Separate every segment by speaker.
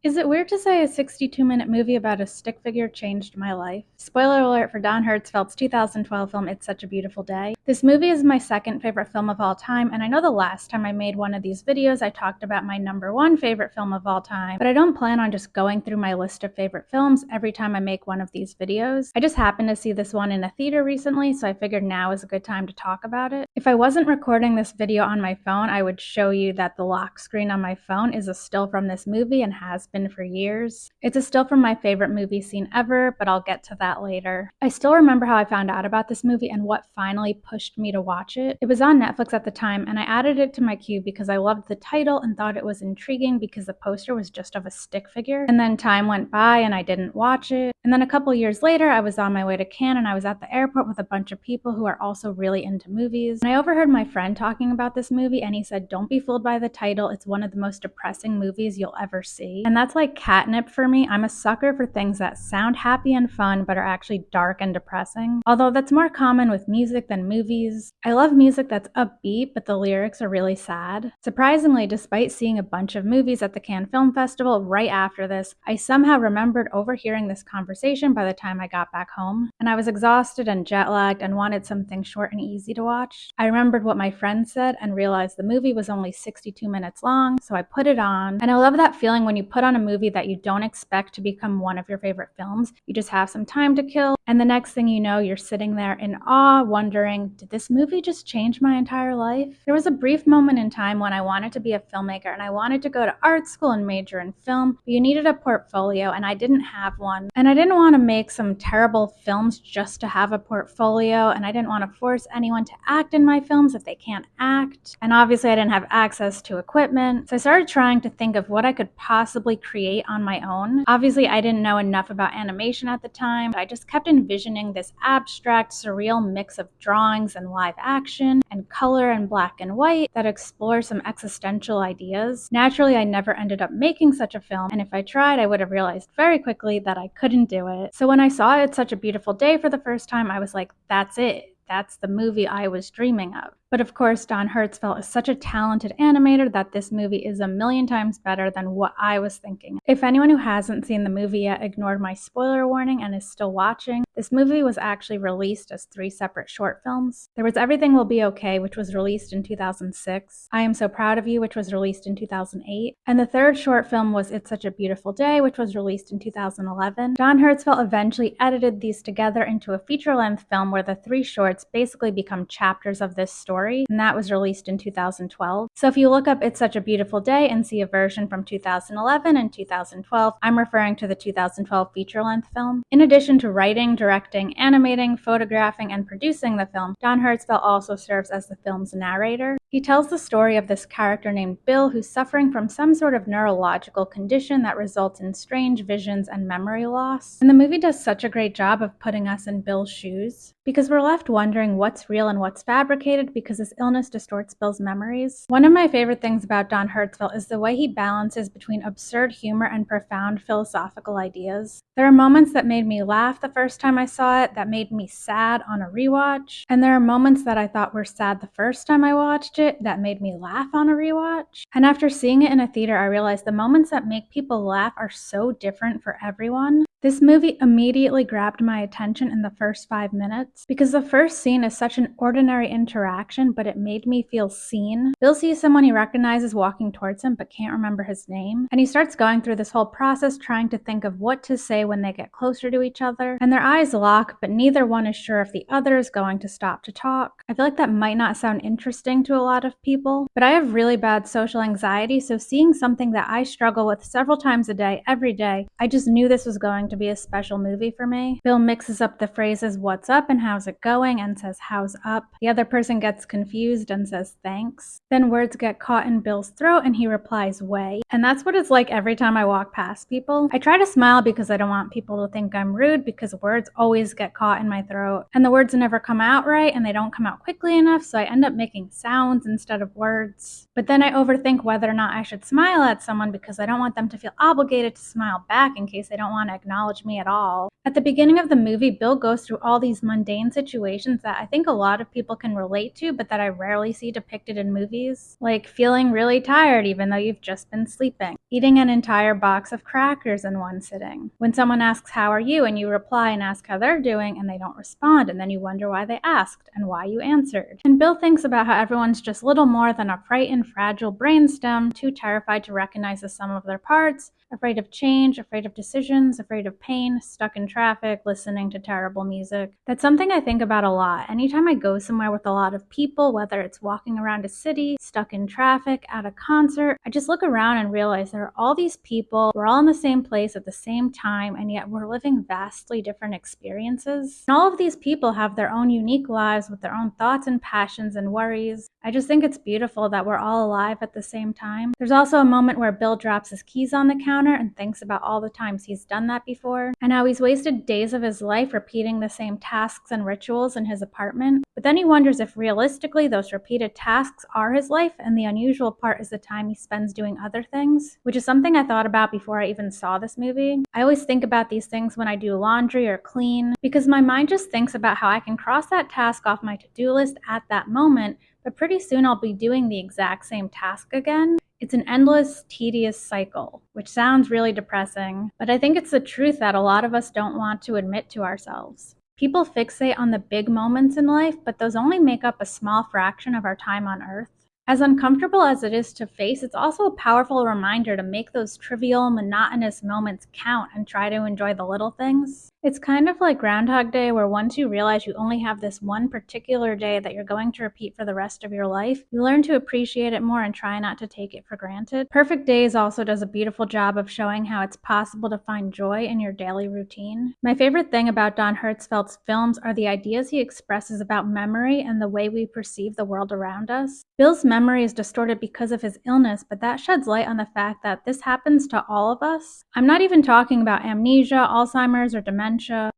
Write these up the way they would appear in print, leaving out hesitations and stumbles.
Speaker 1: Is it weird to say a 62-minute movie about a stick figure changed my life? Spoiler alert for Don Hertzfeldt's 2012 film, It's Such a Beautiful Day. This movie is my second favorite film of all time, and I know the last time I made one of these videos, I talked about my number one favorite film of all time, but I don't plan on just going through my list of favorite films every time I make one of these videos. I just happened to see this one in a theater recently, so I figured now is a good time to talk about it. If I wasn't recording this video on my phone, I would show you that the lock screen on my phone is a still from this movie and has been for years. It's a still from my favorite movie scene ever, but I'll get to that later. I still remember how I found out about this movie and what finally pushed me to watch it. It was on Netflix at the time, and I added it to my queue because I loved the title and thought it was intriguing because the poster was just of a stick figure. And then time went by and I didn't watch it. And then a couple years later, I was on my way to Cannes and I was at the airport with a bunch of people who are also really into movies. And I overheard my friend talking about this movie and he said, "Don't be fooled by the title. It's one of the most depressing movies you'll ever see." And that's like catnip for me. I'm a sucker for things that sound happy and fun but are actually dark and depressing. Although that's more common with music than movies. I love music that's upbeat, but the lyrics are really sad. Surprisingly, despite seeing a bunch of movies at the Cannes Film Festival right after this, I somehow remembered overhearing this conversation by the time I got back home. And I was exhausted and jet-lagged and wanted something short and easy to watch. I remembered what my friend said and realized the movie was only 62 minutes long, so I put it on. And I love that feeling when you put on a movie that you don't expect to become one of your favorite films. You just have some time to kill, and the next thing you know, you're sitting there in awe, wondering, did this movie just change my entire life? There was a brief moment in time when I wanted to be a filmmaker and I wanted to go to art school and major in film, but you needed a portfolio and I didn't have one. And I didn't want to make some terrible films just to have a portfolio, and I didn't want to force anyone to act in my films if they can't act. And obviously I didn't have access to equipment, so I started trying to think of what I could possibly create on my own. Obviously I didn't know enough about animation at the time, but I just kept envisioning this abstract, surreal mix of drawings and live action and color and black and white that explores some existential ideas. Naturally, I never ended up making such a film, and if I tried, I would have realized very quickly that I couldn't do it. So when I saw It's Such a Beautiful Day for the first time, I was like, that's it. That's the movie I was dreaming of. But of course, Don Hertzfeldt is such a talented animator that this movie is a million times better than what I was thinking. If anyone who hasn't seen the movie yet ignored my spoiler warning and is still watching, this movie was actually released as 3 separate short films. There was Everything Will Be Okay, which was released in 2006, I Am So Proud of You, which was released in 2008, and the third short film was It's Such a Beautiful Day, which was released in 2011. Don Hertzfeldt eventually edited these together into a feature-length film where the 3 shorts basically become chapters of this story, and that was released in 2012. So if you look up It's Such a Beautiful Day and see a version from 2011 and 2012, I'm referring to the 2012 feature-length film. In addition to writing, directing, animating, photographing, and producing the film, Don Hertzfeldt also serves as the film's narrator. He tells the story of this character named Bill who's suffering from some sort of neurological condition that results in strange visions and memory loss. And the movie does such a great job of putting us in Bill's shoes, because we're left wondering what's real and what's fabricated because this illness distorts Bill's memories. One of my favorite things about Don Hertzfeldt is the way he balances between absurd humor and profound philosophical ideas. There are moments that made me laugh the first time I saw it, that made me sad on a rewatch, and there are moments that I thought were sad the first time I watched it that made me laugh on a rewatch. And after seeing it in a theater, I realized the moments that make people laugh are so different for everyone. This movie immediately grabbed my attention in the first 5 minutes because the first scene is such an ordinary interaction, but it made me feel seen. Bill sees someone he recognizes walking towards him but can't remember his name, and he starts going through this whole process trying to think of what to say when they get closer to each other, and their eyes lock, but neither one is sure if the other is going to stop to talk. I feel like that might not sound interesting to a lot of people, but I have really bad social anxiety, so seeing something that I struggle with several times a day, every day, I just knew this was going to be a special movie for me. Bill mixes up the phrases "what's up" and "how's it going" and says "how's up." The other person gets confused and says "thanks." Then words get caught in Bill's throat and he replies "way." And that's what it's like every time I walk past people. I try to smile because I don't want people to think I'm rude, because words always get caught in my throat and the words never come out right and they don't come out quickly enough, so I end up making sounds instead of words. But then I overthink whether or not I should smile at someone because I don't want them to feel obligated to smile back in case they don't want to acknowledge me at all. At the beginning of the movie, Bill goes through all these mundane situations that I think a lot of people can relate to, but that I rarely see depicted in movies. Like feeling really tired even though you've just been sleeping. Eating an entire box of crackers in one sitting. When someone asks, "How are you?" and you reply and ask how they're doing, and they don't respond, and then you wonder why they asked and why you answered. And Bill thinks about how everyone's just little more than a frightened, fragile brainstem, too terrified to recognize the sum of their parts, afraid of change, afraid of decisions, afraid of pain, stuck in traffic, listening to terrible music. That's something I think about a lot. Anytime I go somewhere with a lot of people, whether it's walking around a city, stuck in traffic, at a concert, I just look around and realize there are all these people, we're all in the same place at the same time, and yet we're living vastly different experiences. And all of these people have their own unique lives with their own thoughts and passions and worries. I just think it's beautiful that we're all alive at the same time. There's also a moment where Bill drops his keys on the counter and thinks about all the times he's done that before, and how he's wasted days of his life repeating the same tasks and rituals in his apartment. But then he wonders if realistically those repeated tasks are his life, and the unusual part is the time he spends doing other things, which is something I thought about before I even saw this movie. I always think about these things when I do laundry or clean, because my mind just thinks about how I can cross that task off my to-do list at that moment, but pretty soon I'll be doing the exact same task again. It's an endless, tedious cycle, which sounds really depressing, but I think it's the truth that a lot of us don't want to admit to ourselves. People fixate on the big moments in life, but those only make up a small fraction of our time on Earth. As uncomfortable as it is to face, it's also a powerful reminder to make those trivial, monotonous moments count and try to enjoy the little things. It's kind of like Groundhog Day, where once you realize you only have this one particular day that you're going to repeat for the rest of your life, you learn to appreciate it more and try not to take it for granted. Perfect Days also does a beautiful job of showing how it's possible to find joy in your daily routine. My favorite thing about Don Hertzfeldt's films are the ideas he expresses about memory and the way we perceive the world around us. Bill's memory is distorted because of his illness, but that sheds light on the fact that this happens to all of us. I'm not even talking about amnesia, Alzheimer's, or dementia.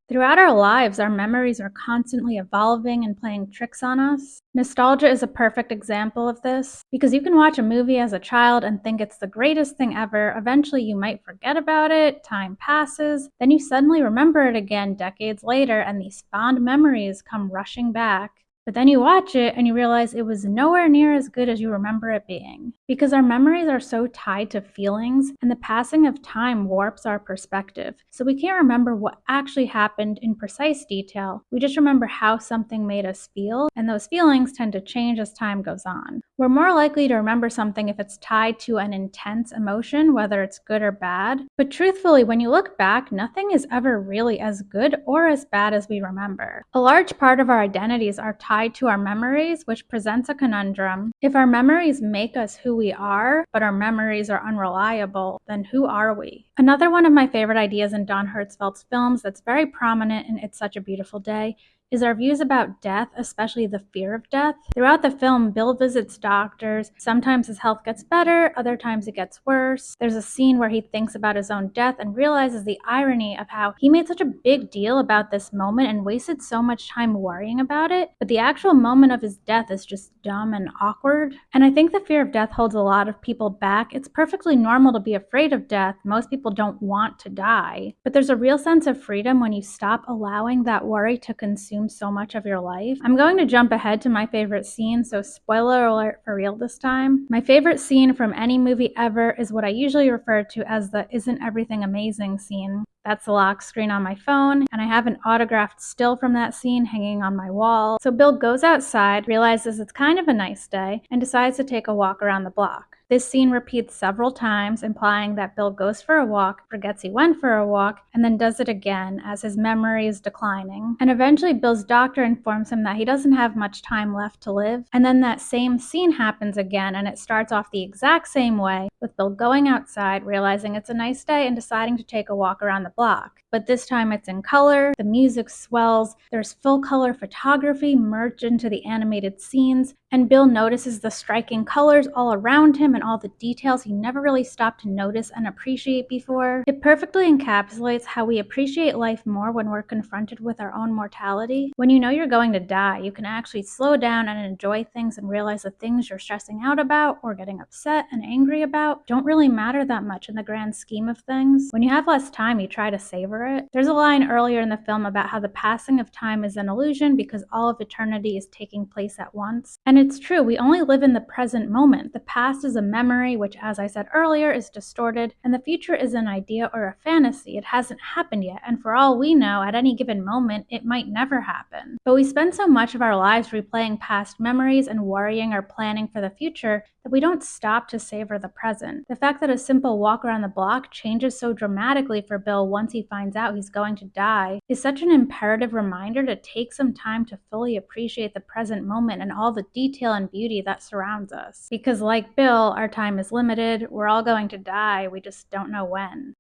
Speaker 1: Throughout our lives, our memories are constantly evolving and playing tricks on us. Nostalgia is a perfect example of this, because you can watch a movie as a child and think it's the greatest thing ever. Eventually you might forget about it, time passes, then you suddenly remember it again decades later, and these fond memories come rushing back. But then you watch it and you realize it was nowhere near as good as you remember it being. Because our memories are so tied to feelings, and the passing of time warps our perspective. So we can't remember what actually happened in precise detail. We just remember how something made us feel, and those feelings tend to change as time goes on. We're more likely to remember something if it's tied to an intense emotion, whether it's good or bad. But truthfully, when you look back, nothing is ever really as good or as bad as we remember. A large part of our identities are tied to our memories, which presents a conundrum. If our memories make us who we are, but our memories are unreliable, then who are we? Another one of my favorite ideas in Don Hertzfeldt's films that's very prominent in It's Such a Beautiful Day is our views about death, especially the fear of death. Throughout the film, Bill visits doctors. Sometimes his health gets better, other times it gets worse. There's a scene where he thinks about his own death and realizes the irony of how he made such a big deal about this moment and wasted so much time worrying about it, but the actual moment of his death is just dumb and awkward. And I think the fear of death holds a lot of people back. It's perfectly normal to be afraid of death. Most people don't want to die. But there's a real sense of freedom when you stop allowing that worry to consume so much of your life. I'm going to jump ahead to my favorite scene, so spoiler alert for real this time. My favorite scene from any movie ever is what I usually refer to as the "Isn't Everything Amazing" scene. That's the lock screen on my phone, and I have an autographed still from that scene hanging on my wall. So Bill goes outside, realizes it's kind of a nice day, and decides to take a walk around the block. This scene repeats several times, implying that Bill goes for a walk, forgets he went for a walk, and then does it again as his memory is declining. And eventually Bill's doctor informs him that he doesn't have much time left to live. And then that same scene happens again, and it starts off the exact same way, with Bill going outside, realizing it's a nice day, and deciding to take a walk around the block. But this time it's in color, the music swells, there's full color photography merged into the animated scenes, and Bill notices the striking colors all around him and and all the details he never really stopped to notice and appreciate before. It perfectly encapsulates how we appreciate life more when we're confronted with our own mortality. When you know you're going to die, you can actually slow down and enjoy things and realize the things you're stressing out about or getting upset and angry about don't really matter that much in the grand scheme of things. When you have less time, you try to savor it. There's a line earlier in the film about how the passing of time is an illusion because all of eternity is taking place at once. And it's true, we only live in the present moment. The past is a memory, which, as I said earlier, is distorted, and the future is an idea or a fantasy. It hasn't happened yet, and for all we know, at any given moment, it might never happen. But we spend so much of our lives replaying past memories and worrying or planning for the future that we don't stop to savor the present. The fact that a simple walk around the block changes so dramatically for Bill once he finds out he's going to die is such an imperative reminder to take some time to fully appreciate the present moment and all the detail and beauty that surrounds us. Because like Bill, our time is limited, we're all going to die, we just don't know when.